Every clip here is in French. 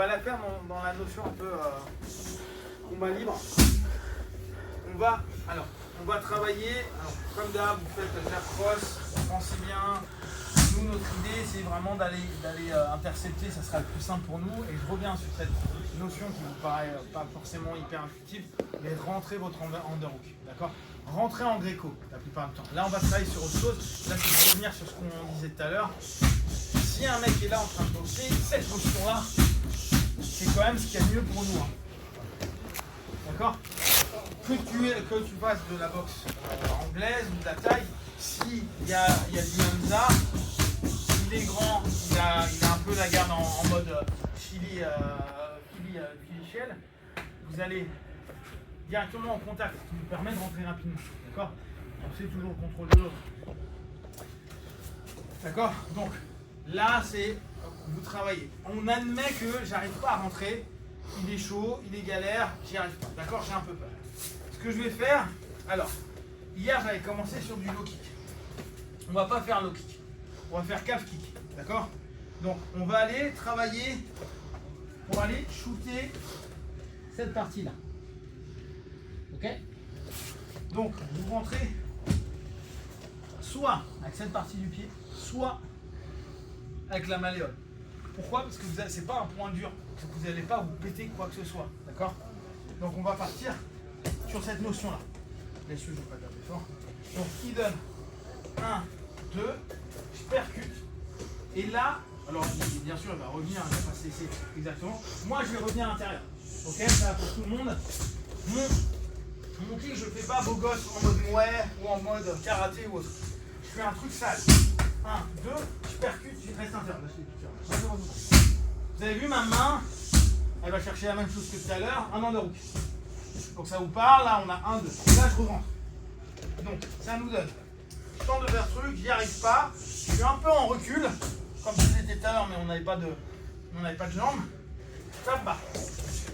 va la faire dans la notion un peu combat libre. On va travailler, alors, comme d'hab, vous faites de la crosse, pensez bien. Nous, notre idée, c'est vraiment d'aller intercepter, ça sera le plus simple pour nous. Et je reviens sur cette notion qui vous paraît pas forcément hyper intuitive, mais rentrer votre underhook, d'accord? Rentrer en gréco la plupart du temps. Là, on va travailler sur autre chose. Là, c'est pour revenir sur ce qu'on disait tout à l'heure. Si un mec est là en train de boxer, cette posture-là, c'est quand même ce qu'il y a de mieux pour nous. Hein. D'accord? Que tu fasses de la boxe anglaise ou de la taille, s'il y a du Hamza, il est grand, il a un peu la garde en mode Chili shell, vous allez directement en contact, ce qui nous permet de rentrer rapidement. D'accord? On sait toujours le contrôle de l'autre. D'accord? Donc là, c'est vous travaillez. On admet que j'arrive pas à rentrer, il est chaud, il est galère, j'y arrive pas. D'accord? J'ai un peu peur. Ce que je vais faire, alors, hier j'avais commencé sur du low kick. On va pas faire low kick, on va faire calf kick, d'accord? Donc on va aller travailler pour aller shooter cette partie-là. Ok? Donc vous rentrez soit avec cette partie du pied, soit avec la malléole. Pourquoi? Parce que c'est pas un point dur, vous n'allez pas vous péter quoi que ce soit, d'accord? Donc on va partir sur cette notion-là. Laisse-le, je ne vais pas taper fort. Donc il donne 1, 2, je percute. Et là, alors bien sûr, il va revenir, il va pas se laisser exactement. Moi, je vais revenir à l'intérieur. Ok, ça va pour tout le monde. Mon kick, je ne fais pas beau gosse en mode mouais ou en mode karaté ou autre. Je fais un truc sale. 1, 2, je percute, je reste intérieur. Vous avez vu ma main, elle va chercher la même chose que tout à l'heure, un underhook. Donc ça vous parle, là on a 1, 2. Là je re-rentre. Donc ça nous donne. Je tente de faire ce truc, j'y arrive pas. Je suis un peu en recul, comme c'était tout à l'heure, mais on n'avait pas de jambes. Tape bas.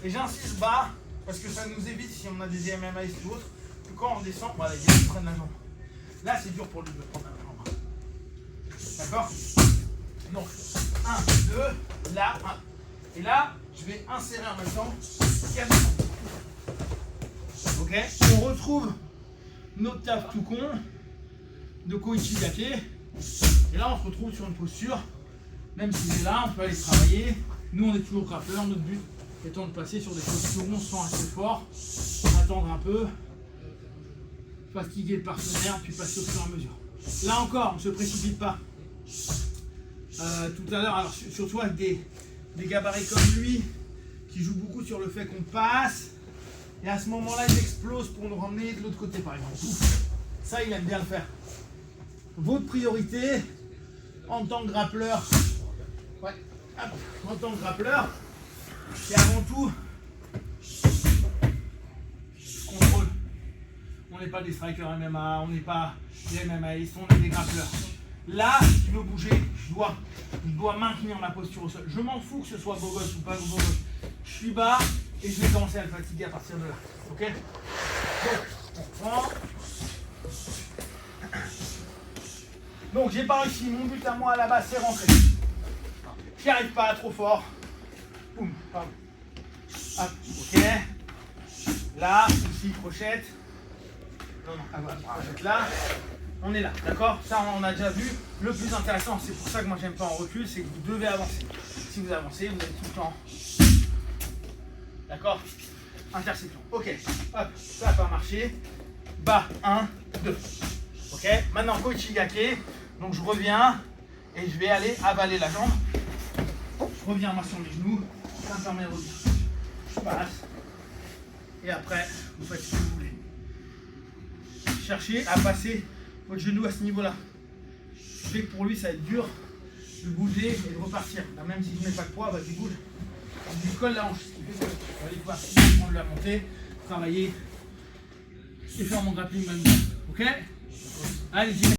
Et j'insiste bas, parce que ça nous évite, si on a des MMA ou autre, que quand on descend, voilà, il y a qui prennent la jambe. Là c'est dur pour lui de prendre la jambe. D'accord? Donc 1, 2, là, 1. Et là, je vais insérer en même temps 4. Ok, on retrouve notre taf tout con de Koichi Gake. Et là, on se retrouve sur une posture. Même s'il est là, on peut aller travailler. Nous, on est toujours grappeur. Notre but étant de passer sur des postures où on se sent assez fort, attendre un peu, fatiguer le partenaire, puis passer au fur et à mesure. Là encore, on ne se précipite pas. Tout à l'heure, alors surtout avec des gabarits comme lui, qui jouent beaucoup sur le fait qu'on passe. Et à ce moment-là, il explose pour nous ramener de l'autre côté, par exemple. Ça, il aime bien le faire. Votre priorité, en tant que grappleur, c'est avant tout contrôle. On n'est pas des strikers MMA, on n'est pas des MMAistes, on est des grappleurs. Là, si tu veux bouger, je dois maintenir ma posture au sol. Je m'en fous que ce soit beau gosse ou pas beau gosse. Je suis bas et je vais commencer à le fatiguer à partir de là. Ok? Donc, on reprend. Donc, j'ai pas réussi. Mon but à moi à la base, c'est rentrer. J'y arrive pas trop fort. Boum, pardon. Hop, ok. Là, ici, crochette. Non, crochette là. On est là, d'accord? Ça, on a déjà vu. Le plus intéressant, c'est pour ça que moi, j'aime pas en recul, c'est que vous devez avancer. Si vous avancez, vous êtes tout le temps. D'accord? Interception. Ok. Hop, ça n'a pas marché. Bas, 1, 2. Ok? Maintenant, Koichi Gake. Donc, je reviens et je vais aller avaler la jambe. Je reviens moi sur mes genoux. Ça me permet de revenir. Je passe. Et après, vous faites ce que vous voulez. Cherchez à passer votre genou à ce niveau-là. Ce qui fait que pour lui, ça va être dur de bouger et de repartir. Là, même si je ne mets pas de poids, il bouge. Je lui colle la hanche. Ce qui fait que je vais aller pouvoir prendre la montée, travailler et faire mon grappling maintenant. Ok? Allez,